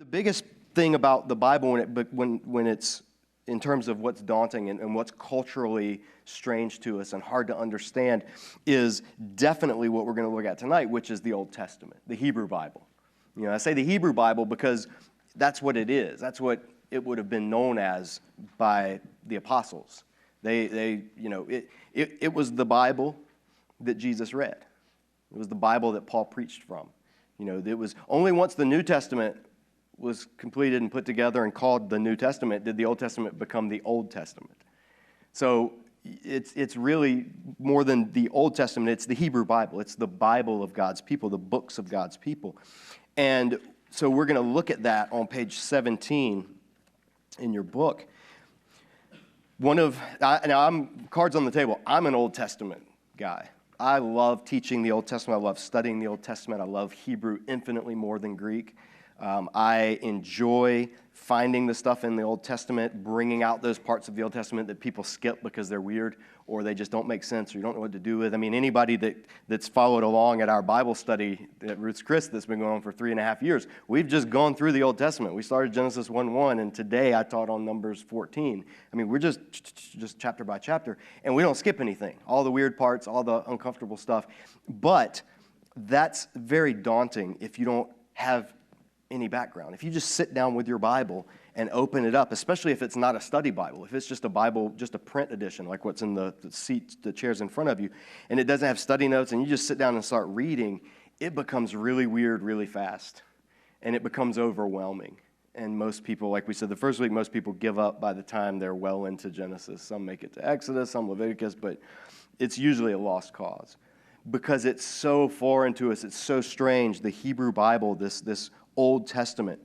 The biggest thing about the Bible when it's in terms of what's daunting and what's culturally strange to us and hard to understand is definitely what we're going to look at tonight, which is the Old Testament, the Hebrew Bible. You know, I say the Hebrew Bible because that's what it is. That's what it would have been known as by the apostles. It was the Bible that Jesus read. It was the Bible that Paul preached from. You know, it was only once the New Testament was completed and put together and called the New Testament did the Old Testament become the Old Testament. So it's really more than the Old Testament. It's the Hebrew Bible. It's the Bible of God's people, the books of God's people. And so we're going to look at that on page 17 in your book. Now I'm cards on the table. I'm an Old Testament guy. I love teaching the Old Testament. I love studying the Old Testament. I love Hebrew infinitely more than Greek. I enjoy finding the stuff in the Old Testament, bringing out those parts of the Old Testament that people skip because they're weird or they just don't make sense or you don't know what to do with. I mean, anybody that's followed along at our Bible study at Roots Chris that's been going on for 3.5 years, we've just gone through the Old Testament. We started Genesis 1:1, and today I taught on Numbers 14. I mean, we're just chapter by chapter, and we don't skip anything, all the weird parts, all the uncomfortable stuff. But that's very daunting if you don't have any background. If you just sit down with your Bible and open it up, especially if it's not a study Bible, if it's just a Bible, just a print edition, like what's in the seats, the chairs in front of you, and it doesn't have study notes, and you just sit down and start reading, it becomes really weird really fast, and it becomes overwhelming. And most people, like we said the first week, most people give up by the time they're well into Genesis. Some make it to Exodus, some Leviticus, but it's usually a lost cause because it's so foreign to us. It's so strange. The Hebrew Bible, this Old Testament.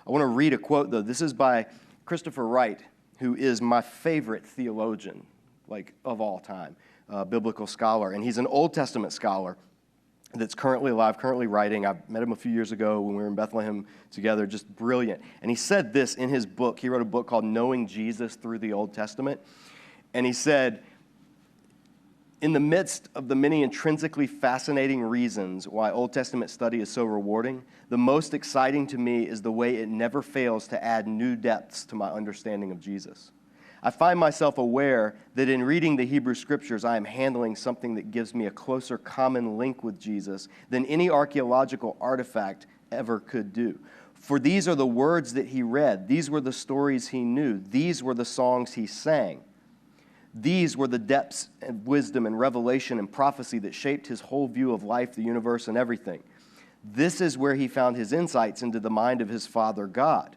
I want to read a quote, though. This is by Christopher Wright, who is my favorite theologian, like, of all time, biblical scholar. And he's an Old Testament scholar that's currently alive, currently writing. I met him a few years ago when we were in Bethlehem together, just brilliant. And he said this in his book. He wrote a book called Knowing Jesus Through the Old Testament. And he said, in the midst of the many intrinsically fascinating reasons why Old Testament study is so rewarding, the most exciting to me is the way it never fails to add new depths to my understanding of Jesus. I find myself aware that in reading the Hebrew Scriptures, I am handling something that gives me a closer common link with Jesus than any archaeological artifact ever could do. For these are the words that he read. These were the stories he knew. These were the songs he sang. These were the depths and wisdom and revelation and prophecy that shaped his whole view of life, the universe, and everything. This is where he found his insights into the mind of his Father God.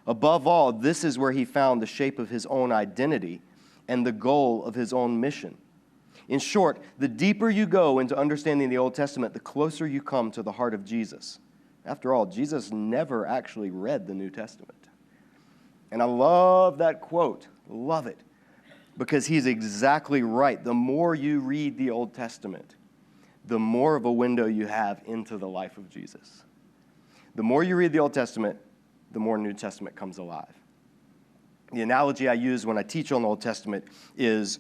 Above all, this is where he found the shape of his own identity and the goal of his own mission. In short, the deeper you go into understanding the Old Testament, the closer you come to the heart of Jesus. After all, Jesus never actually read the New Testament. And I love that quote. Love it. Because he's exactly right. The more you read the Old Testament, the more of a window you have into the life of Jesus. The more you read the Old Testament, the more New Testament comes alive. The analogy I use when I teach on the Old Testament is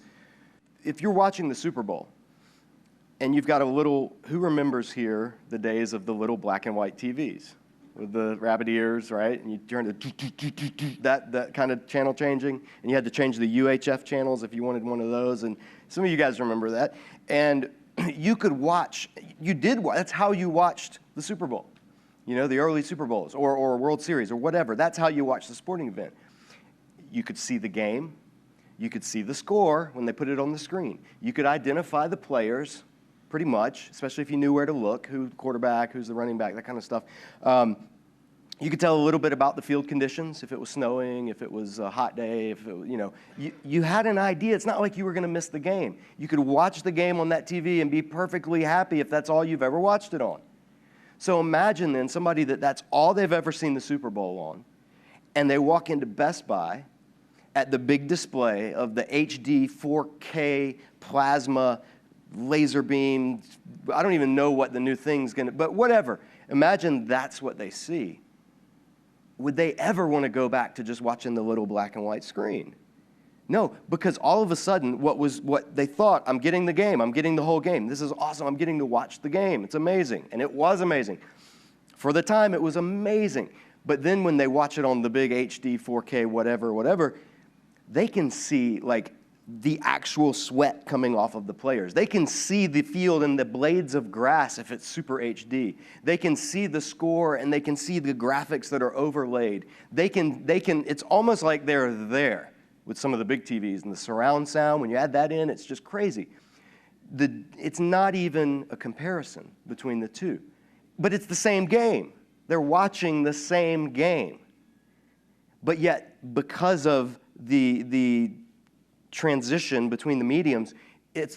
if you're watching the Super Bowl and you've got who remembers here the days of the little black and white TVs? With the rabbit ears, right? And you turn to that kind of channel changing. And you had to change the UHF channels if you wanted one of those. And some of you guys remember that. And you could watch, that's how you watched the Super Bowl. You know, the early Super Bowls or World Series or whatever. That's how you watched the sporting event. You could see the game. You could see the score when they put it on the screen. You could identify the players pretty much, especially if you knew where to look, who's the quarterback, who's the running back, that kind of stuff. You could tell a little bit about the field conditions, if it was snowing, if it was a hot day, if it, you had an idea. It's not like you were going to miss the game. You could watch the game on that TV and be perfectly happy if that's all you've ever watched it on. So imagine then somebody that's all they've ever seen the Super Bowl on, and they walk into Best Buy at the big display of the HD 4K plasma laser beam, I don't even know what the new thing's going to, but whatever. Imagine that's what they see. Would they ever want to go back to just watching the little black and white screen? No, because all of a sudden, what they thought, I'm getting the game, I'm getting the whole game. This is awesome, I'm getting to watch the game. It's amazing. And it was amazing. For the time, it was amazing. But then when they watch it on the big HD, 4K, whatever, they can see like the actual sweat coming off of the players. They can see the field and the blades of grass if it's super HD. They can see the score and they can see the graphics that are overlaid. It's almost like they're there with some of the big TVs and the surround sound. When you add that in, it's just crazy. It's not even a comparison between the two, but it's the same game. They're watching the same game. But yet, because of the transition between the mediums,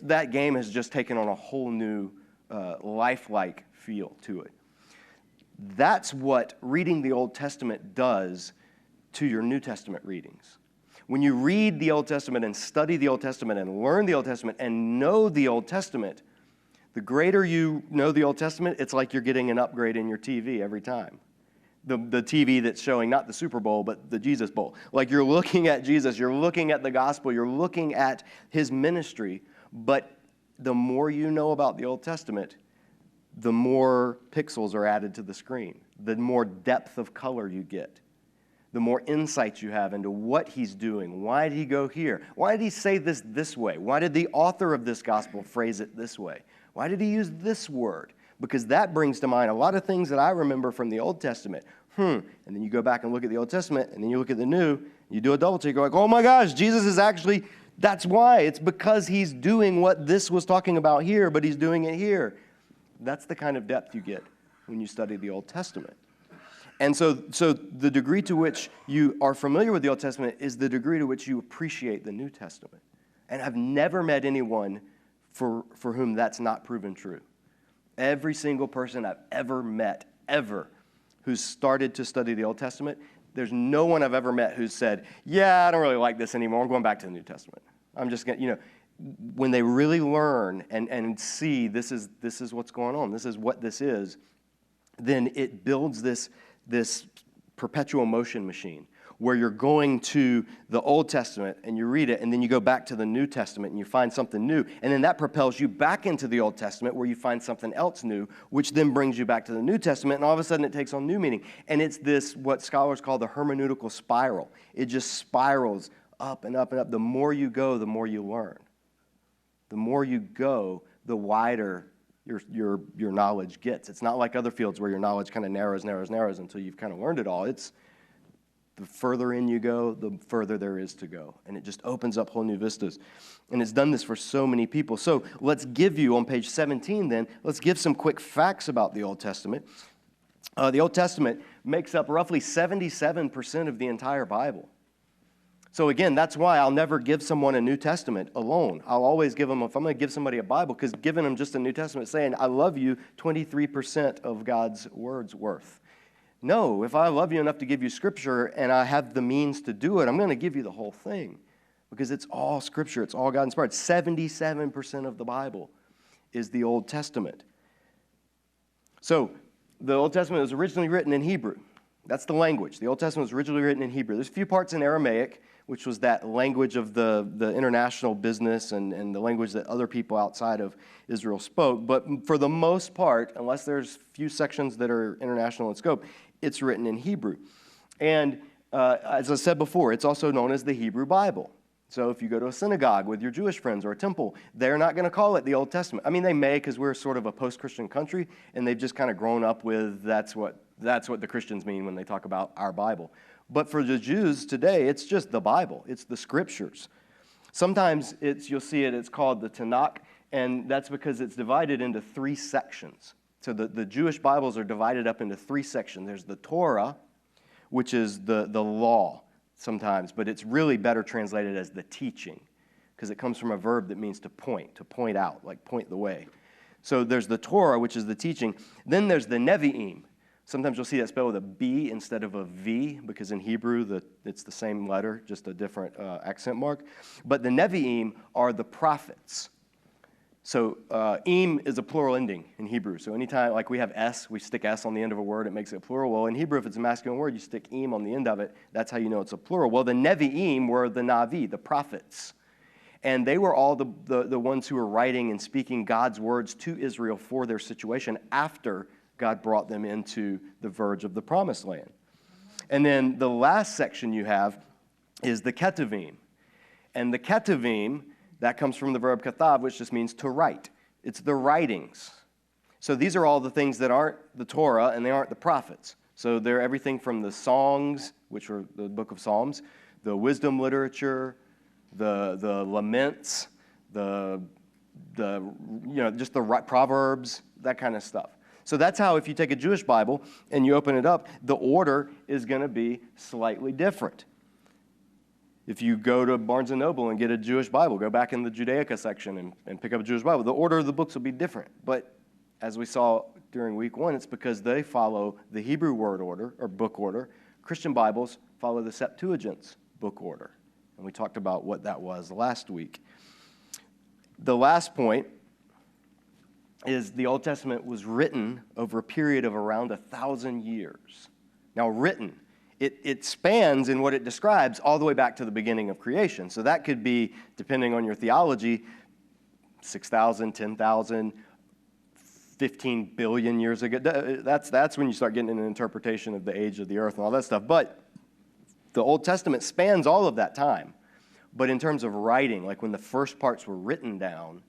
that game has just taken on a whole new lifelike feel to it. That's what reading the Old Testament does to your New Testament readings. When you read the Old Testament and study the Old Testament and learn the Old Testament and know the Old Testament, the greater you know the Old Testament, it's like you're getting an upgrade in your TV every time. The TV that's showing not the Super Bowl, but the Jesus Bowl. Like you're looking at Jesus, you're looking at the gospel, you're looking at his ministry, but the more you know about the Old Testament, the more pixels are added to the screen, the more depth of color you get, the more insights you have into what he's doing. Why did he go here? Why did he say this way? Why did the author of this gospel phrase it this way? Why did he use this word? Because that brings to mind a lot of things that I remember from the Old Testament. And then you go back and look at the Old Testament, and then you look at the New, you do a double take, you're like, oh my gosh, Jesus is actually, that's why. It's because he's doing what this was talking about here, but he's doing it here. That's the kind of depth you get when you study the Old Testament. And so the degree to which you are familiar with the Old Testament is the degree to which you appreciate the New Testament. And I've never met anyone for whom that's not proven true. Every single person I've ever met, who's started to study the Old Testament, there's no one I've ever met who's said, yeah, I don't really like this anymore. I'm going back to the New Testament. I'm just going to, when they really learn and see this is what's going on, this is what this is, then it builds this perpetual motion machine where you're going to the Old Testament and you read it, and then you go back to the New Testament and you find something new, and then that propels you back into the Old Testament where you find something else new, which then brings you back to the New Testament, and all of a sudden it takes on new meaning. And it's this, what scholars call the hermeneutical spiral. It just spirals up and up and up. The more you go, the more you learn. The more you go, the wider your knowledge gets. It's not like other fields where your knowledge kind of narrows until you've kind of learned it all. It's the further in you go, the further there is to go. And it just opens up whole new vistas. And it's done this for so many people. So let's give you, on page 17 then, let's give some quick facts about the Old Testament. The Old Testament makes up roughly 77% of the entire Bible. So again, that's why I'll never give someone a New Testament alone. I'll always give them, if I'm going to give somebody a Bible, because giving them just a New Testament saying, I love you, 23% of God's word's worth. No, if I love you enough to give you Scripture and I have the means to do it, I'm going to give you the whole thing because it's all Scripture. It's all God-inspired. 77% of the Bible is the Old Testament. So the Old Testament was originally written in Hebrew. That's the language. The Old Testament was originally written in Hebrew. There's a few parts in Aramaic, which was that language of the international business and the language that other people outside of Israel spoke. But for the most part, unless there's few sections that are international in scope, it's written in Hebrew. And as I said before, it's also known as the Hebrew Bible. So if you go to a synagogue with your Jewish friends or a temple, they're not going to call it the Old Testament. I mean, they may because we're sort of a post-Christian country, and they've just kind of grown up with that's what the Christians mean when they talk about our Bible. But for the Jews today, it's just the Bible. It's the Scriptures. Sometimes you'll see it's called the Tanakh, and that's because it's divided into 3 sections. So the Jewish Bibles are divided up into 3 sections. There's the Torah, which is the law sometimes, but it's really better translated as the teaching because it comes from a verb that means to point out, like point the way. So there's the Torah, which is the teaching. Then there's the Nevi'im. Sometimes you'll see that spelled with a B instead of a V because in Hebrew it's the same letter, just a different accent mark. But the Nevi'im are the prophets. So im is a plural ending in Hebrew. So anytime, like we have S, we stick S on the end of a word, it makes it plural. Well, in Hebrew, if it's a masculine word, you stick im on the end of it. That's how you know it's a plural. Well, the Nevi'im were the Navi, the prophets. And they were all the ones who were writing and speaking God's words to Israel for their situation after God brought them into the verge of the promised land. And then the last section you have is the Ketuvim. And the Ketuvim, that comes from the verb katav, which just means to write. It's the writings. So these are all the things that aren't the Torah and they aren't the prophets. So they're everything from the songs, which are the book of Psalms, the wisdom literature, the laments, just the Proverbs, that kind of stuff. So that's how, if you take a Jewish Bible and you open it up, the order is going to be slightly different. If you go to Barnes & Noble and get a Jewish Bible, go back in the Judaica section and pick up a Jewish Bible, the order of the books will be different. But as we saw during week 1, it's because they follow the Hebrew word order, or book order. Christian Bibles follow the Septuagint's book order. And we talked about what that was last week. The last point is the Old Testament was written over a period of around 1,000 years. Now, written, it spans in what it describes all the way back to the beginning of creation. So that could be, depending on your theology, 6,000, 10,000, 15 billion years ago. That's when you start getting into an interpretation of the age of the earth and all that stuff. But the Old Testament spans all of that time. But in terms of writing, like when the first parts were written down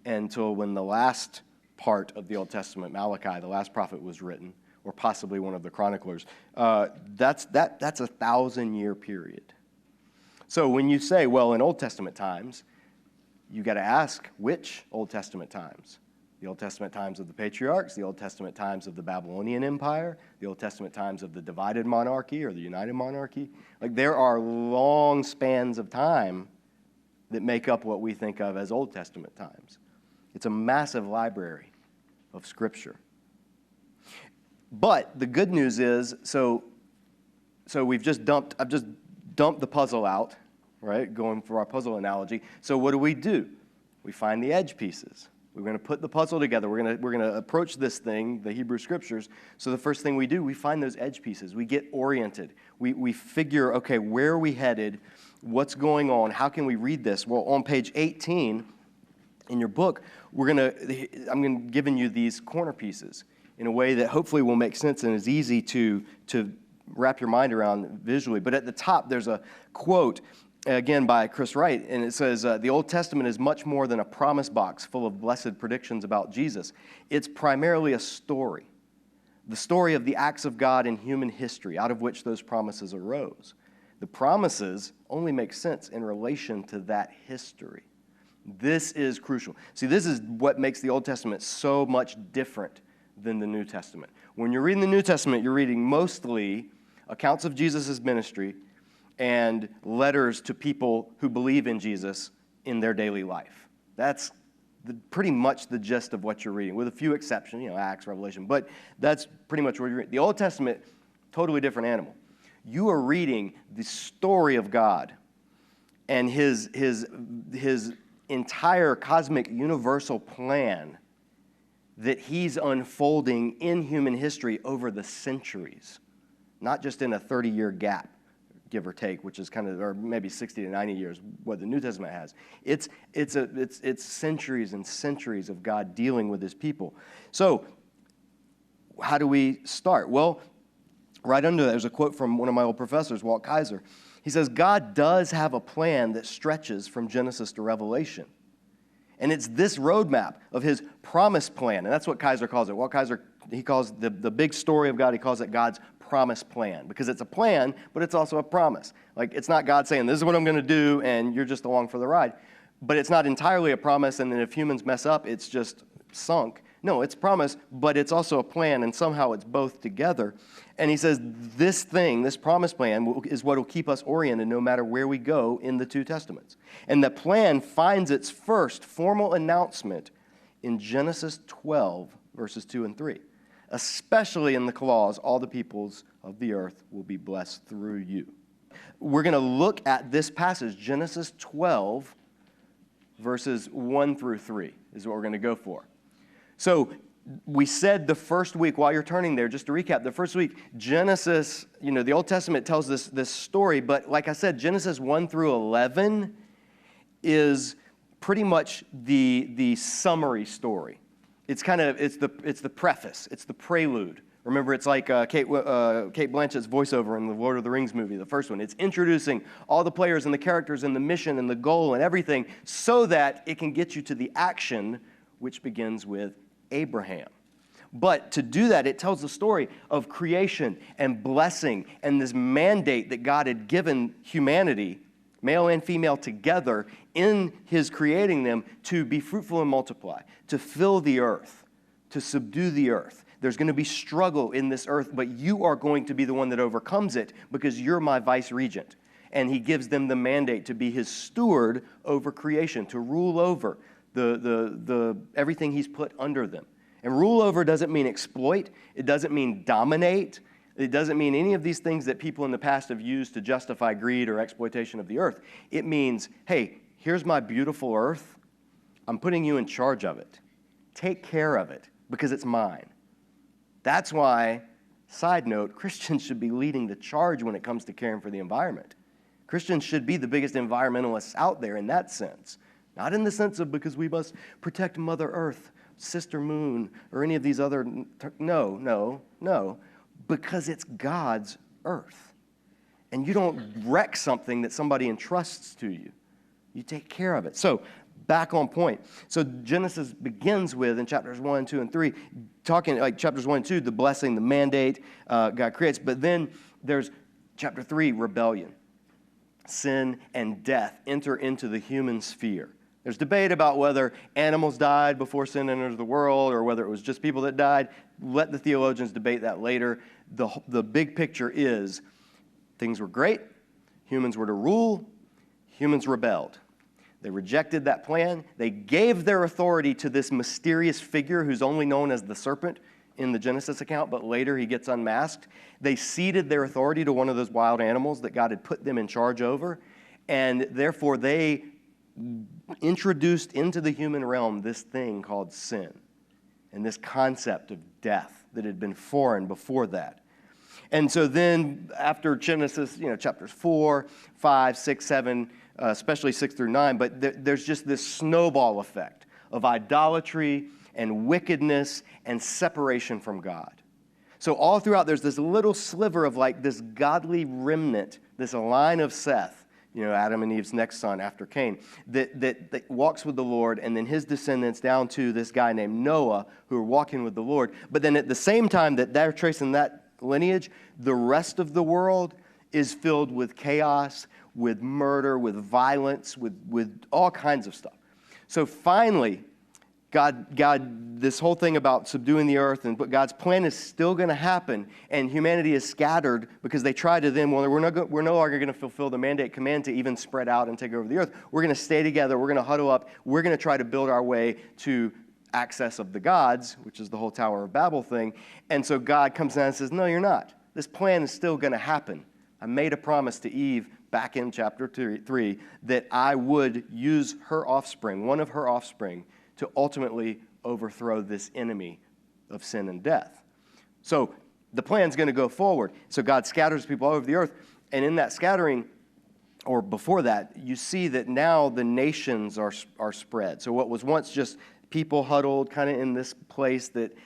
until when the last part of the Old Testament, Malachi, the last prophet, was written, or possibly one of the chroniclers, that's a 1,000-year period. So when you say, well, in Old Testament times, you got to ask which Old Testament times. The Old Testament times of the patriarchs, the Old Testament times of the Babylonian Empire, the Old Testament times of the divided monarchy or the united monarchy. Like, there are long spans of time that make up what we think of as Old Testament times. It's a massive library of Scripture. But the good news is, so I've just dumped the puzzle out, right? Going for our puzzle analogy. So what do? We find the edge pieces. We're going to put the puzzle together. We're going to approach this thing, the Hebrew Scriptures. So the first thing we do, we find those edge pieces. We get oriented. We figure, okay, where are we headed? What's going on? How can we read this? Well, on page 18 in your book, I'm giving you these corner pieces in a way that hopefully will make sense and is easy to wrap your mind around visually. But at the top, there's a quote, again, by Chris Wright, and it says, the Old Testament is much more than a promise box full of blessed predictions about Jesus. It's primarily a story, the story of the acts of God in human history, out of which those promises arose. The promises only make sense in relation to that history. This is crucial. See, this is what makes the Old Testament so much different than the New Testament. When you're reading the New Testament, you're reading mostly accounts of Jesus' ministry and letters to people who believe in Jesus in their daily life. That's pretty much the gist of what you're reading, with a few exceptions, Acts, Revelation, but that's pretty much what you're reading. The Old Testament, totally different animal. You are reading the story of God and his entire cosmic universal plan that he's unfolding in human history over the centuries, not just in a 30-year gap, give or take, which is kind of, or maybe 60 to 90 years, what the New Testament has. It's centuries and centuries of God dealing with his people. So how do we start? Well, right under that, there's a quote from one of my old professors, Walt Kaiser. He says, God does have a plan that stretches from Genesis to Revelation. And it's this roadmap of his promise plan. And that's what Kaiser calls it. Walt Kaiser, he calls the big story of God, he calls it God's promise plan. Because it's a plan, but it's also a promise. Like, it's not God saying, this is what I'm going to do, and you're just along for the ride. But it's not entirely a promise, and then if humans mess up, it's just sunk. No, it's promise, but it's also a plan, and somehow it's both together. And he says this thing, this promise plan, is what will keep us oriented no matter where we go in the two Testaments. And the plan finds its first formal announcement in Genesis 12, verses 2 and 3, especially in the clause, all the peoples of the earth will be blessed through you. We're going to look at this passage, Genesis 12, verses 1 through 3 is what we're going to go for. So we said the first week, while you're turning there, just to recap, the first week, Genesis, the Old Testament tells this story, but like I said, Genesis 1 through 11 is pretty much the summary story. It's the preface, it's the prelude, Remember, it's like Kate Blanchett's voiceover in the Lord of the Rings movie, the first one. It's introducing all the players and the characters and the mission and the goal and everything so that it can get you to the action, which begins with Abraham. But to do that, it tells the story of creation and blessing and this mandate that God had given humanity, male and female together, in his creating them to be fruitful and multiply, to fill the earth, to subdue the earth. There's going to be struggle in this earth, but you are going to be the one that overcomes it because you're my vice regent. And he gives them the mandate to be his steward over creation, to rule over the everything he's put under them. And rule over doesn't mean exploit. It doesn't mean dominate. It doesn't mean any of these things that people in the past have used to justify greed or exploitation of the earth. It means, hey, here's my beautiful earth. I'm putting you in charge of it. Take care of it because it's mine. That's why, side note, Christians should be leading the charge when it comes to caring for the environment. Christians should be the biggest environmentalists out there in that sense. Not in the sense of because we must protect Mother Earth, Sister Moon, or any of these other, no. Because it's God's earth. And you don't wreck something that somebody entrusts to you. You take care of it. So, back on point. So Genesis begins with, in chapters 1, 2, and 3, talking like chapters 1 and 2, the blessing, the mandate God creates. But then there's chapter 3, rebellion. Sin and death enter into the human sphere. There's debate about whether animals died before sin entered the world or whether it was just people that died. Let the theologians debate that later. The big picture is things were great. Humans were to rule. Humans rebelled. They rejected that plan. They gave their authority to this mysterious figure who's only known as the serpent in the Genesis account, but later he gets unmasked. They ceded their authority to one of those wild animals that God had put them in charge over, and therefore they introduced into the human realm this thing called sin and this concept of death that had been foreign before that. And so then after Genesis, chapters 4, 5, 6, 7, especially 6 through 9, but there's just this snowball effect of idolatry and wickedness and separation from God. So all throughout, there's this little sliver of like this godly remnant, this line of Seth, Adam and Eve's next son after Cain, that walks with the Lord, and then his descendants down to this guy named Noah who are walking with the Lord. But then at the same time that they're tracing that lineage, the rest of the world is filled with chaos, with murder, with violence, with all kinds of stuff. So finally, God, this whole thing about subduing the earth, but God's plan is still going to happen, and humanity is scattered because they try to then, we're no longer going to fulfill the mandate command to even spread out and take over the earth. We're going to stay together. We're going to huddle up. We're going to try to build our way to access of the gods, which is the whole Tower of Babel thing. And so God comes down and says, no, you're not. This plan is still going to happen. I made a promise to Eve back in chapter 3 that I would use her offspring, one of her offspring, to ultimately overthrow this enemy of sin and death. So the plan's going to go forward. So God scatters people all over the earth. And in that scattering, or before that, you see that now the nations are spread. So what was once just people huddled kind of in this place that,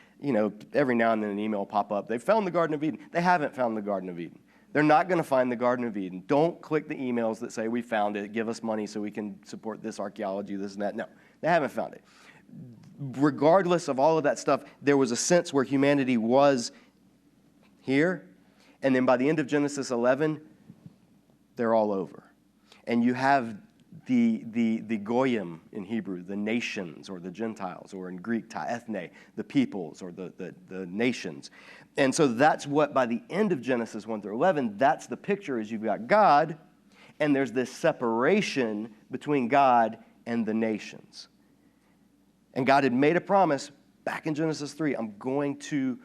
every now and then an email will pop up. They found the Garden of Eden. They haven't found the Garden of Eden. They're not going to find the Garden of Eden. Don't click the emails that say, we found it, give us money so we can support this archaeology, this and that. No, they haven't found it. Regardless of all of that stuff, there was a sense where humanity was here, and then by the end of Genesis 11, they're all over. And you have the goyim in Hebrew, the nations or the Gentiles, or in Greek, ta ethne, the peoples or the nations. And so that's what, by the end of Genesis 1 through 11, that's the picture, is you've got God, and there's this separation between God and the nations. And God had made a promise back in Genesis 3, I'm going to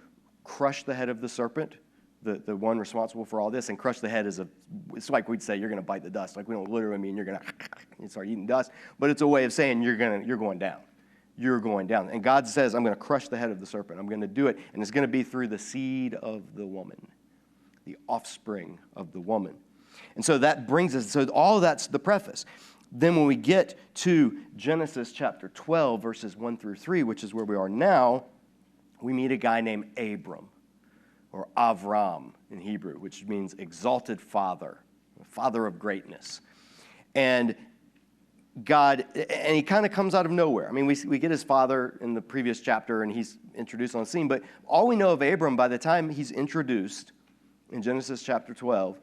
crush the head of the serpent, the one responsible for all this, and crush the head it's like we'd say you're going to bite the dust. Like we don't literally mean you're going to start eating dust, but it's a way of saying you're going down. You're going down. And God says, I'm going to crush the head of the serpent. I'm going to do it, and it's going to be through the seed of the woman, the offspring of the woman. And so that brings us, so all of that's the preface. Then when we get to Genesis chapter 12, verses 1 through 3, which is where we are now, we meet a guy named Abram. or Avram in Hebrew, which means exalted father, father of greatness. And God, and he kind of comes out of nowhere. I mean, we get his father in the previous chapter, and he's introduced on the scene, but all we know of Abram by the time he's introduced in Genesis chapter 12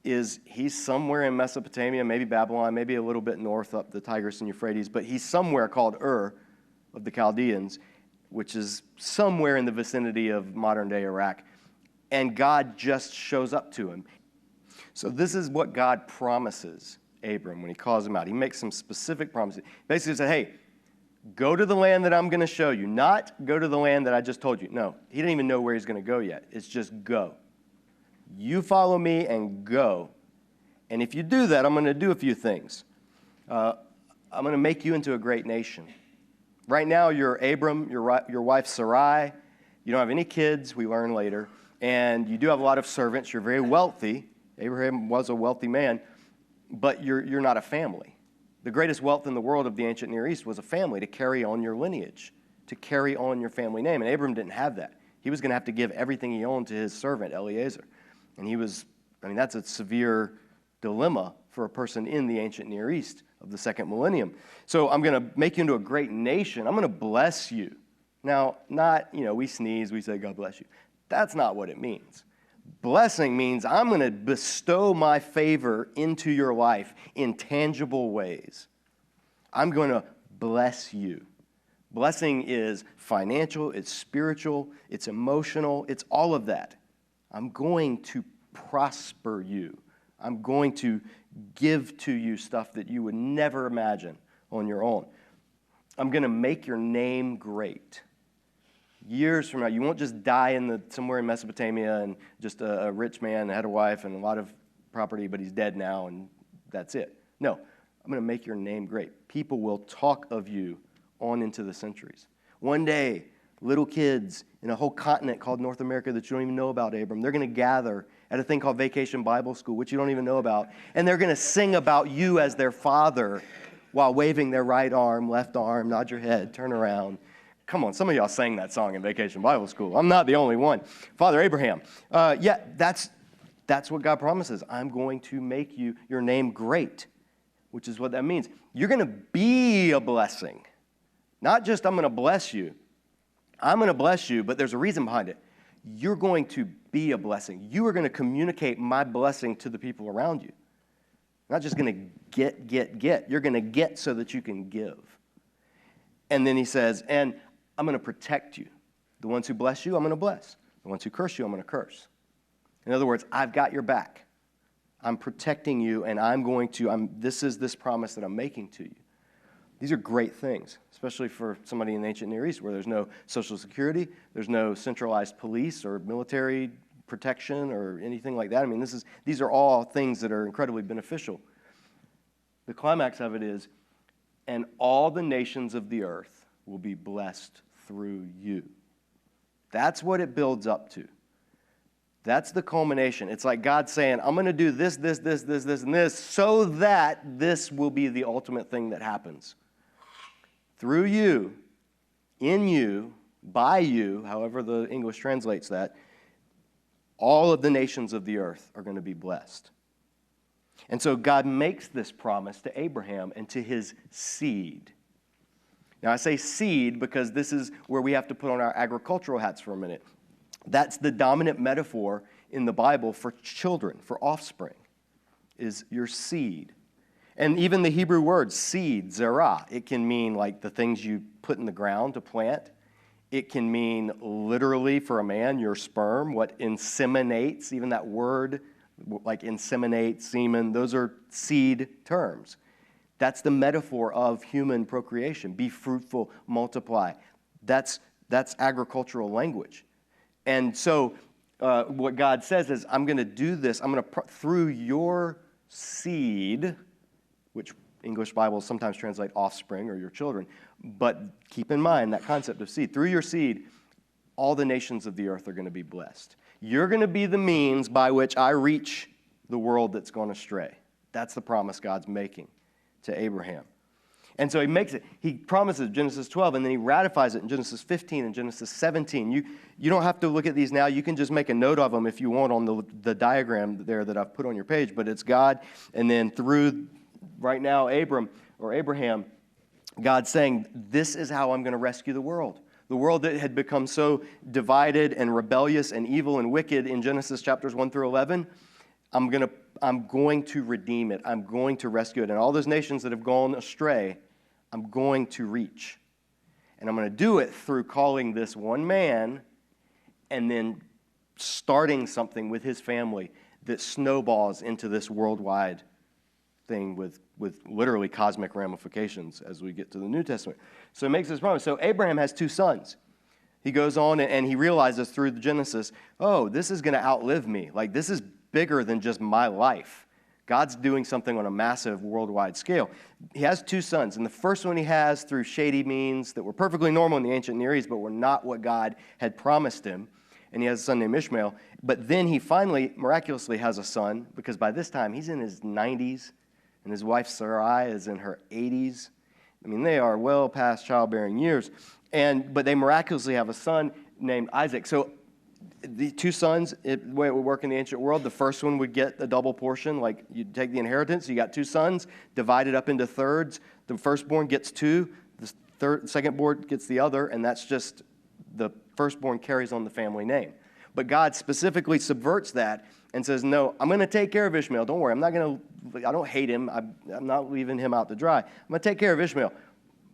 is he's somewhere in Mesopotamia, maybe Babylon, maybe a little bit north up the Tigris and Euphrates, but he's somewhere called Ur of the Chaldeans, which is somewhere in the vicinity of modern-day Iraq, and God just shows up to him. So this is what God promises Abram when he calls him out. He makes some specific promises. Basically said, hey, go to the land that I'm going to show you, not go to the land that I just told you. No, he didn't even know where he's going to go yet. It's just go. You follow me and go. And if you do that, I'm going to do a few things. I'm going to make you into a great nation. Right now, you're Abram, your wife Sarai. You don't have any kids, we learn later. And you do have a lot of servants. You're very wealthy. Abraham was a wealthy man. But you're not a family. The greatest wealth in the world of the ancient Near East was a family to carry on your lineage, to carry on your family name. And Abram didn't have that. He was going to have to give everything he owned to his servant, Eliezer. And that's a severe dilemma for a person in the ancient Near East of the second millennium. So I'm going to make you into a great nation. I'm going to bless you. Now, not, we sneeze, we say, God bless you. That's not what it means. Blessing means I'm going to bestow my favor into your life in tangible ways. I'm going to bless you. Blessing is financial, it's spiritual, it's emotional, it's all of that. I'm going to prosper you. I'm going to give to you stuff that you would never imagine on your own. I'm going to make your name great. Years from now, you won't just die somewhere in Mesopotamia and just a rich man, had a wife and a lot of property, but he's dead now and that's it. No, I'm going to make your name great. People will talk of you on into the centuries. One day, little kids in a whole continent called North America that you don't even know about, Abram, they're going to gather at a thing called Vacation Bible School, which you don't even know about, and they're going to sing about you as their father while waving their right arm, left arm, nod your head, turn around. Come on, some of y'all sang that song in Vacation Bible School. I'm not the only one. Father Abraham. That's what God promises. I'm going to make your name great, which is what that means. You're going to be a blessing. Not just I'm going to bless you. I'm going to bless you, but there's a reason behind it. You're going to be a blessing. You are going to communicate my blessing to the people around you. You're not just going to get. You're going to get so that you can give. And then he says, and I'm going to protect you. The ones who bless you, I'm going to bless. The ones who curse you, I'm going to curse. In other words, I've got your back. I'm protecting you, and this is this promise that I'm making to you. These are great things, especially for somebody in the ancient Near East where there's no social security, there's no centralized police or military protection or anything like that. I mean, these are all things that are incredibly beneficial. The climax of it is, and all the nations of the earth will be blessed through you. That's what it builds up to. That's the culmination. It's like God saying, I'm going to do this, and this, so that this will be the ultimate thing that happens. Through you, in you, by you, however the English translates that, all of the nations of the earth are going to be blessed. And so God makes this promise to Abraham and to his seed. Now I say seed because this is where we have to put on our agricultural hats for a minute. That's the dominant metaphor in the Bible for children, for offspring, is your seed. And even the Hebrew word seed, zerah, it can mean like the things you put in the ground to plant. It can mean literally for a man, your sperm, what inseminates, even that word like inseminate, semen, those are seed terms. That's the metaphor of human procreation. Be fruitful, multiply. That's agricultural language. And so what God says is, I'm going to do this. I'm going to, through your seed, which English Bibles sometimes translate offspring or your children, but keep in mind that concept of seed. Through your seed, all the nations of the earth are going to be blessed. You're going to be the means by which I reach the world that's gone astray. That's the promise God's making to Abraham. And so he makes it. He promises Genesis 12, and then he ratifies it in Genesis 15 and Genesis 17. You don't have to look at these now. You can just make a note of them if you want on the diagram there that I've put on your page. But it's God, and then through, right now, Abraham, God saying, this is how I'm going to rescue the world. The world that had become so divided and rebellious and evil and wicked in Genesis chapters 1 through 11, I'm going to redeem it. I'm going to rescue it. And all those nations that have gone astray, I'm going to reach. And I'm going to do it through calling this one man and then starting something with his family that snowballs into this worldwide thing with literally cosmic ramifications as we get to the New Testament. So he makes this promise. So Abraham has 2 sons. He goes on and he realizes through the Genesis, oh, this is going to outlive me. Like, this is bigger than just my life. God's doing something on a massive worldwide scale. He has 2 sons, and the first one he has through shady means that were perfectly normal in the ancient Near East, but were not what God had promised him. And he has a son named Ishmael. But then he finally, miraculously, has a son, because by this time he's in his 90s, and his wife Sarai is in her 80s. I mean, they are well past childbearing years. But they miraculously have a son named Isaac. So the 2 sons, the way it would work in the ancient world, the first one would get a double portion. Like, you take the inheritance, you got 2 sons, divided up into thirds. The firstborn gets 2, the secondborn gets the other, and that's just the firstborn carries on the family name. But God specifically subverts that and says, no, I'm going to take care of Ishmael. Don't worry, I don't hate him. I'm not leaving him out to dry. I'm going to take care of Ishmael.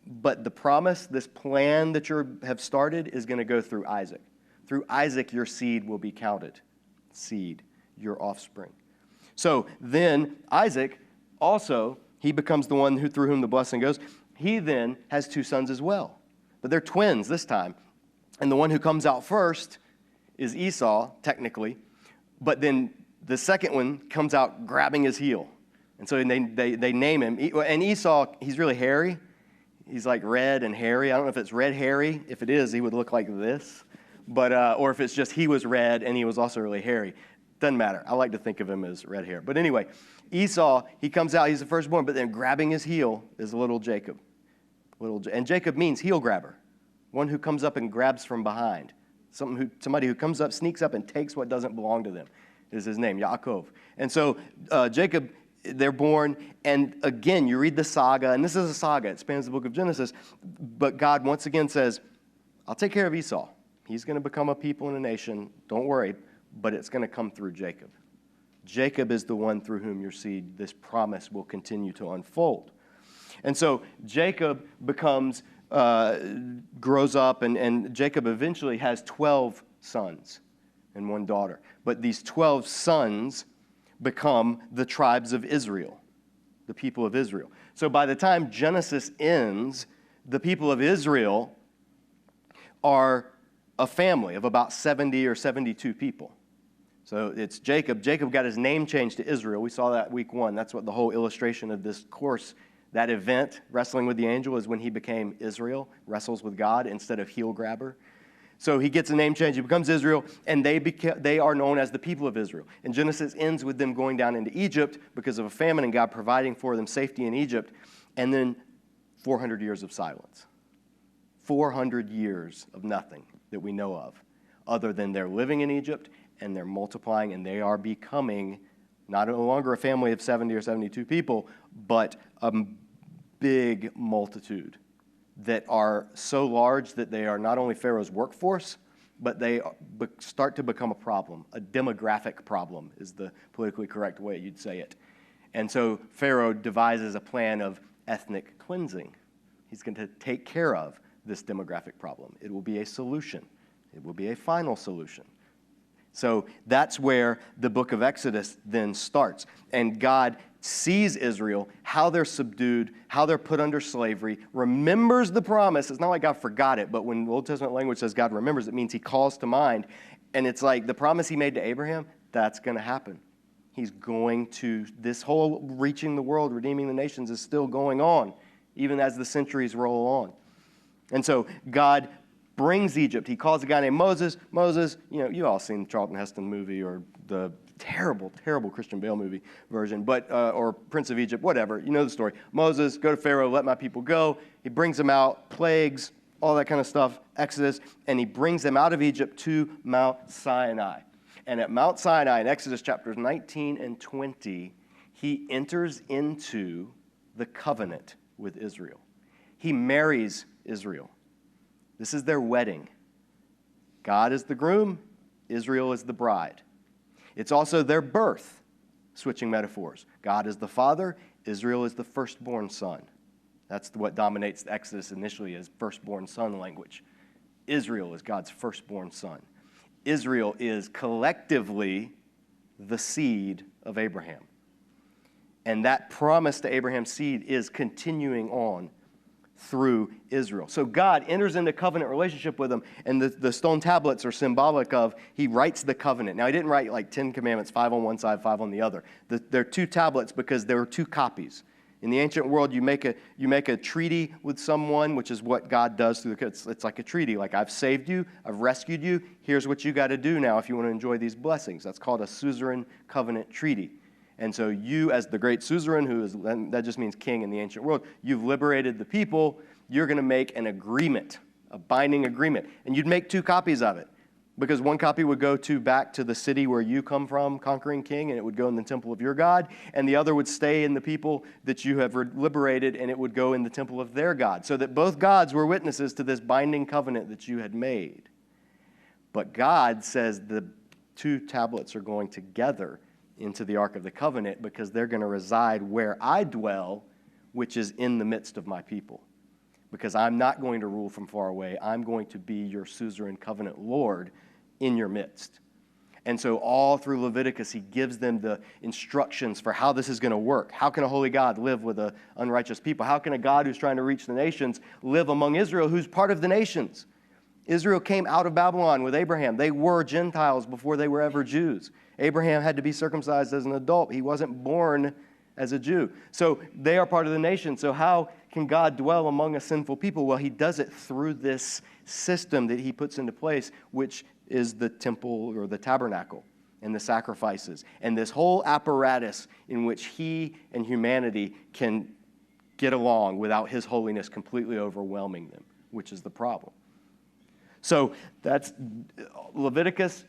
But the promise, this plan that you have started, is going to go through Isaac. Through Isaac, your seed will be counted. Seed, your offspring. So then Isaac also, he becomes the one through whom the blessing goes. He then has 2 sons as well. But they're twins this time. And the one who comes out first is Esau, technically. But then the second one comes out grabbing his heel. And so they name him. And Esau, he's really hairy. He's like red and hairy. I don't know if it's red hairy. If it is, he would look like this. But or if it's just he was red and he was also really hairy. Doesn't matter. I like to think of him as red hair. But anyway, Esau, he comes out, he's the firstborn, but then grabbing his heel is little Jacob. And Jacob means heel grabber. One who comes up and grabs from behind. Somebody who comes up, sneaks up, and takes what doesn't belong to them is his name, Yaakov. And so Jacob, they're born, and again, you read the saga, and this is a saga. It spans the book of Genesis. But God once again says, I'll take care of Esau. He's going to become a people and a nation. Don't worry, but it's going to come through Jacob. Jacob is the one through whom your seed, this promise, will continue to unfold. And so Jacob grows up, and Jacob eventually has 12 sons and 1 daughter. But these 12 sons become the tribes of Israel, the people of Israel. So by the time Genesis ends, the people of Israel are a family of about 70 or 72 people. So it's Jacob. Jacob got his name changed to Israel. We saw that week 1. That's what the whole illustration of this course, that event, wrestling with the angel, is when he became Israel, wrestles with God instead of heel grabber. So he gets a name change. He becomes Israel, and they are known as the people of Israel. And Genesis ends with them going down into Egypt because of a famine and God providing for them safety in Egypt, and then 400 years of silence. 400 years of nothing that we know of, other than they're living in Egypt and they're multiplying and they are becoming not no longer a family of 70 or 72 people, but a big multitude that are so large that they are not only Pharaoh's workforce, but they start to become a problem. A demographic problem is the politically correct way you'd say it. And so Pharaoh devises a plan of ethnic cleansing. He's going to take care of this demographic problem. It will be a solution. It will be a final solution. So that's where the book of Exodus then starts. And God sees Israel, how they're subdued, how they're put under slavery, remembers the promise. It's not like God forgot it, but when the Old Testament language says God remembers, it means he calls to mind. And it's like the promise he made to Abraham, that's going to happen. He's going to, this whole reaching the world, redeeming the nations is still going on, even as the centuries roll on. And so God brings Egypt. He calls a guy named Moses. Moses, you all seen the Charlton Heston movie or the Terrible, terrible Christian Bale movie version, but or Prince of Egypt, whatever. You know the story. Moses, go to Pharaoh, let my people go. He brings them out, plagues, all that kind of stuff, Exodus, and he brings them out of Egypt to Mount Sinai. And at Mount Sinai, in Exodus chapters 19 and 20, he enters into the covenant with Israel. He marries Israel. This is their wedding. God is the groom, Israel is the bride. It's also their birth, switching metaphors. God is the father, Israel is the firstborn son. That's what dominates the Exodus initially as firstborn son language. Israel is God's firstborn son. Israel is collectively the seed of Abraham. And that promise to Abraham's seed is continuing on through Israel. So God enters into covenant relationship with them, and the stone tablets are symbolic of, he writes the covenant. Now, he didn't write like 10 commandments, 5 on one side, 5 on the other. There are 2 tablets because there were 2 copies. In the ancient world, you make a treaty with someone, which is what God does through it's like a treaty. Like, I've saved you, I've rescued you, here's what you got to do now if you want to enjoy these blessings. That's called a suzerain covenant treaty. And so you, as the great suzerain, that just means king in the ancient world, you've liberated the people, you're going to make an agreement, a binding agreement. And you'd make 2 copies of it, because one copy would go back to the city where you come from, conquering king, and it would go in the temple of your God, and the other would stay in the people that you have liberated, and it would go in the temple of their God, so that both gods were witnesses to this binding covenant that you had made. But God says the 2 tablets are going together into the Ark of the Covenant because they're going to reside where I dwell, which is in the midst of my people. Because I'm not going to rule from far away. I'm going to be your suzerain covenant Lord in your midst. And so all through Leviticus, he gives them the instructions for how this is going to work. How can a holy God live with an unrighteous people? How can a God who's trying to reach the nations live among Israel, who's part of the nations? Israel came out of Babylon with Abraham. They were Gentiles before they were ever Jews. Abraham had to be circumcised as an adult. He wasn't born as a Jew. So they are part of the nation. So how can God dwell among a sinful people? Well, he does it through this system that he puts into place, which is the temple or the tabernacle and the sacrifices and this whole apparatus in which he and humanity can get along without his holiness completely overwhelming them, which is the problem. So that's Leviticus.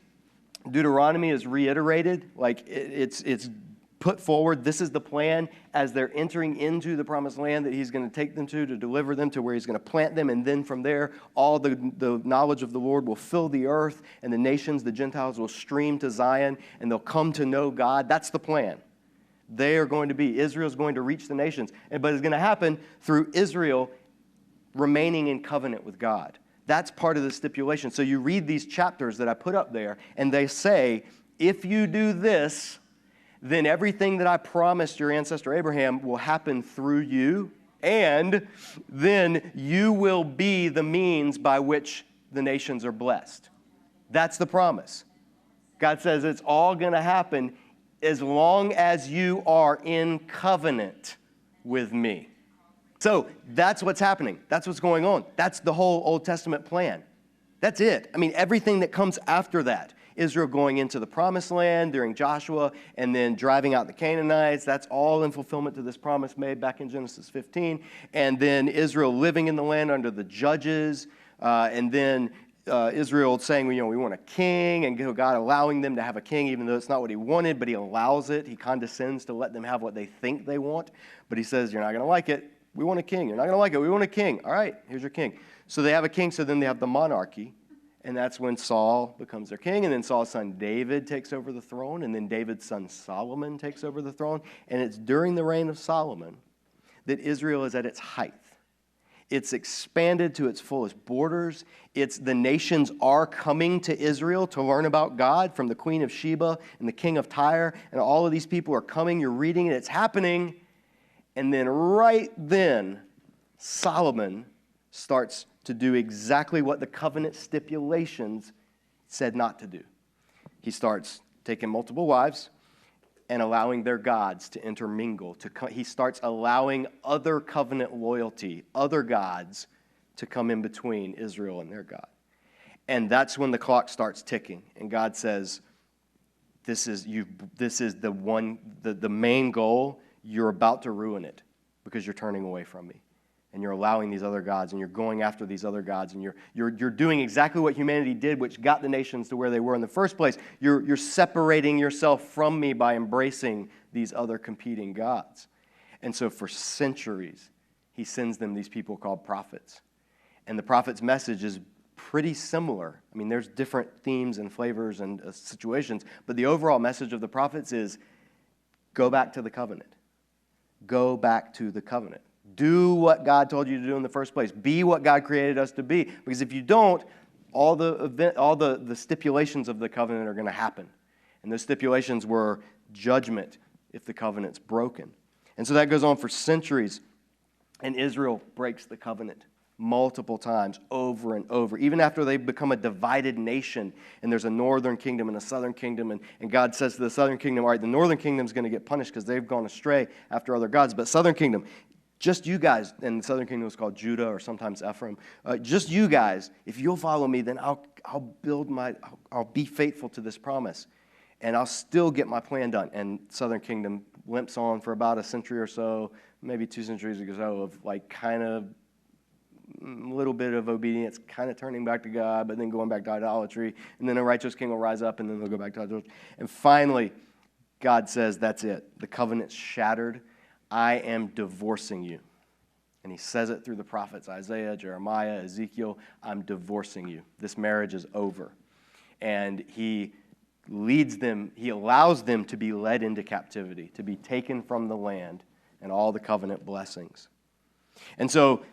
Deuteronomy is reiterated, like it's put forward. This is the plan as they're entering into the promised land that he's going to take them to deliver them to where he's going to plant them. And then from there, all the knowledge of the Lord will fill the earth, and the nations, the Gentiles, will stream to Zion, and they'll come to know God. That's the plan. They are going to be, Israel's going to reach the nations. But it's going to happen through Israel remaining in covenant with God. That's part of the stipulation. So you read these chapters that I put up there, and they say, if you do this, then everything that I promised your ancestor Abraham will happen through you, and then you will be the means by which the nations are blessed. That's the promise. God says it's all going to happen as long as you are in covenant with me. So that's what's happening. That's what's going on. That's the whole Old Testament plan. That's it. I mean, everything that comes after that, Israel going into the promised land during Joshua and then driving out the Canaanites, that's all in fulfillment to this promise made back in Genesis 15. And then Israel living in the land under the judges, and then Israel saying, we want a king, and God allowing them to have a king, even though it's not what he wanted, but he allows it. He condescends to let them have what they think they want. But he says, you're not going to like it. We want a king. You're not going to like it. We want a king. All right, here's your king. So they have a king, so then they have the monarchy, and that's when Saul becomes their king, and then Saul's son David takes over the throne, and then David's son Solomon takes over the throne. And it's during the reign of Solomon that Israel is at its height. It's expanded to its fullest borders. The nations are coming to Israel to learn about God, from the Queen of Sheba and the King of Tyre, and all of these people are coming. You're reading it. It's happening. And then right then, Solomon starts to do exactly what the covenant stipulations said not to do. He starts taking multiple wives and allowing their gods to intermingle. He starts allowing other covenant loyalty, other gods, to come in between Israel and their God. And that's when the clock starts ticking. And God says, this is the main goal. You're about to ruin it because you're turning away from me. And you're allowing these other gods, and you're going after these other gods, and you're doing exactly what humanity did, which got the nations to where they were in the first place. You're separating yourself from me by embracing these other competing gods. And so for centuries, he sends them these people called prophets. And the prophet's message is pretty similar. I mean, there's different themes and flavors and situations, but the overall message of the prophets is go back to the covenant. Go back to the covenant. Do what God told you to do in the first place. Be what God created us to be. Because if you don't, all the stipulations of the covenant are going to happen. And those stipulations were judgment if the covenant's broken. And so that goes on for centuries. And Israel breaks the covenant multiple times, over and over. Even after they become a divided nation, and there's a northern kingdom and a southern kingdom, and God says to the southern kingdom, all right, the northern kingdom's going to get punished because they've gone astray after other gods, but southern kingdom, just you guys, and the southern kingdom was called Judah or sometimes Ephraim, just you guys, if you'll follow me, then I'll be faithful to this promise, and I'll still get my plan done. And southern kingdom limps on for about a century or so, maybe 2 centuries or so, of like kind of a little bit of obedience, kind of turning back to God, but then going back to idolatry, and then a righteous king will rise up, and then they'll go back to idolatry. And finally, God says, that's it. The covenant's shattered. I am divorcing you. And he says it through the prophets, Isaiah, Jeremiah, Ezekiel, I'm divorcing you. This marriage is over. And he leads them, he allows them to be led into captivity, to be taken from the land and all the covenant blessings. And so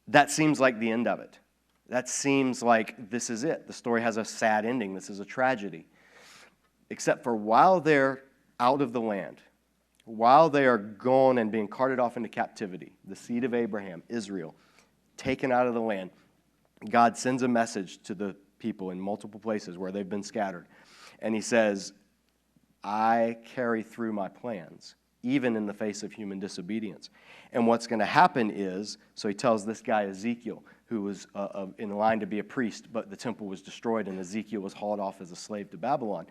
that seems like the end of it. That seems like this is it. The story has a sad ending. This is a tragedy. Except for while they're out of the land, while they are gone and being carted off into captivity, the seed of Abraham, Israel, taken out of the land, God sends a message to the people in multiple places where they've been scattered. And he says, I carry through my plans, even in the face of human disobedience. And what's going to happen is, so he tells this guy Ezekiel, who was in line to be a priest, but the temple was destroyed and Ezekiel was hauled off as a slave to Babylon.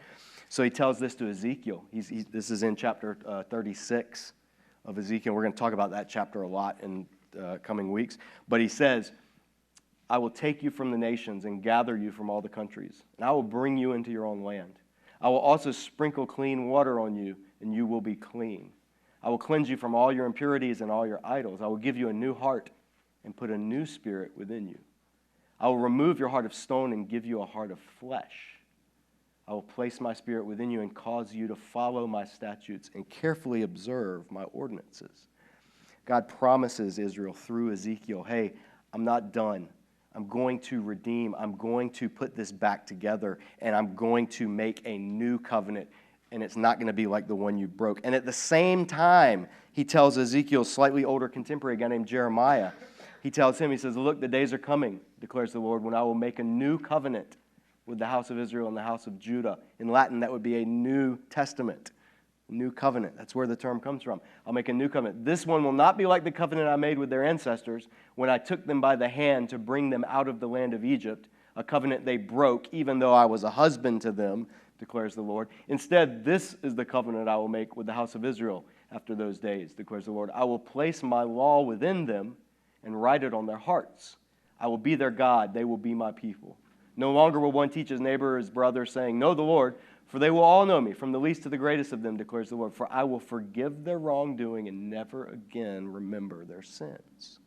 So he tells this to Ezekiel. This is in chapter 36 of Ezekiel. We're going to talk about that chapter a lot in coming weeks. But he says, I will take you from the nations and gather you from all the countries, and I will bring you into your own land. I will also sprinkle clean water on you, and you will be clean. I will cleanse you from all your impurities and all your idols. I will give you a new heart and put a new spirit within you. I will remove your heart of stone and give you a heart of flesh. I will place my spirit within you and cause you to follow my statutes and carefully observe my ordinances. God promises Israel through Ezekiel, hey, I'm not done. I'm going to redeem. I'm going to put this back together, and I'm going to make a new covenant, and it's not going to be like the one you broke. And at the same time, he tells Ezekiel's slightly older contemporary, a guy named Jeremiah, he tells him, he says, look, the days are coming, declares the Lord, when I will make a new covenant with the house of Israel and the house of Judah. In Latin, that would be a New Testament, new covenant. That's where the term comes from. I'll make a new covenant. This one will not be like the covenant I made with their ancestors when I took them by the hand to bring them out of the land of Egypt, a covenant they broke, even though I was a husband to them, declares the Lord. Instead, this is the covenant I will make with the house of Israel after those days, declares the Lord. I will place my law within them and write it on their hearts. I will be their God. They will be my people. No longer will one teach his neighbor or his brother, saying, know the Lord, for they will all know me, from the least to the greatest of them, declares the Lord. For I will forgive their wrongdoing and never again remember their sins.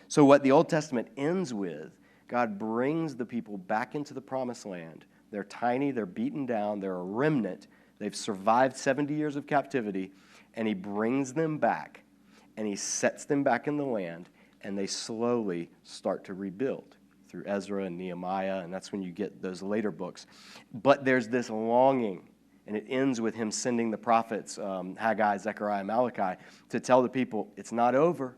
So what the Old Testament ends with, God brings the people back into the promised land. They're tiny, they're beaten down, they're a remnant. They've survived 70 years of captivity, and he brings them back, and he sets them back in the land, and they slowly start to rebuild through Ezra and Nehemiah, and that's when you get those later books. But there's this longing, and it ends with him sending the prophets, Haggai, Zechariah, Malachi, to tell the people, it's not over.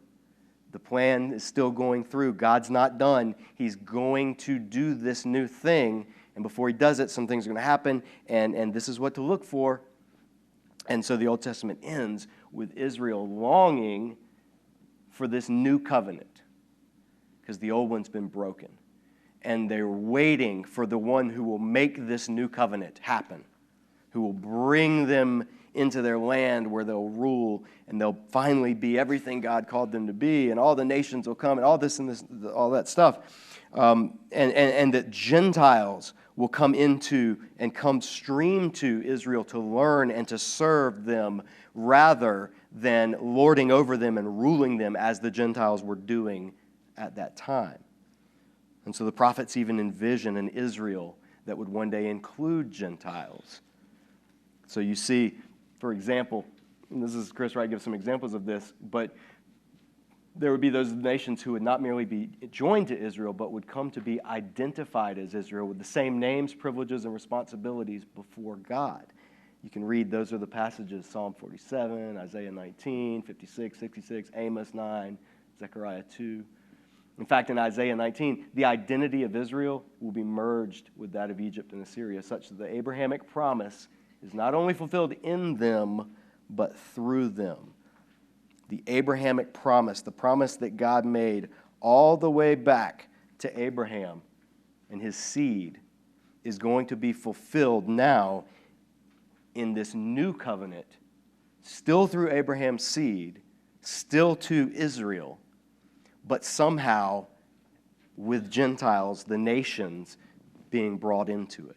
The plan is still going through. God's not done. He's going to do this new thing, and before he does it, some things are going to happen, and this is what to look for. And so the Old Testament ends with Israel longing for this new covenant, because the old one's been broken. And they're waiting for the one who will make this new covenant happen. who will bring them into their land where they'll rule and they'll finally be everything God called them to be, and all the nations will come and all this and this, all that stuff. And that Gentiles will come into and come stream to Israel to learn and to serve them rather than lording over them and ruling them as the Gentiles were doing at that time. And so the prophets even envision an Israel that would one day include Gentiles. So you see, for example, and this is Chris Wright gives some examples of this, but there would be those nations who would not merely be joined to Israel, but would come to be identified as Israel with the same names, privileges, and responsibilities before God. You can read, those are the passages, Psalm 47, Isaiah 19, 56, 66, Amos 9, Zechariah 2. In fact, in Isaiah 19, the identity of Israel will be merged with that of Egypt and Assyria, such that the Abrahamic promise is not only fulfilled in them, but through them. The Abrahamic promise, the promise that God made all the way back to Abraham and his seed, is going to be fulfilled now in this new covenant, still through Abraham's seed, still to Israel, but somehow with Gentiles, the nations, being brought into it.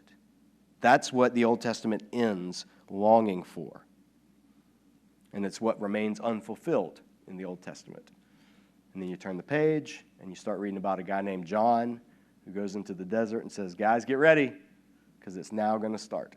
That's what the Old Testament ends longing for. And it's what remains unfulfilled in the Old Testament. And then you turn the page and you start reading about a guy named John who goes into the desert and says, guys, get ready, because it's now going to start.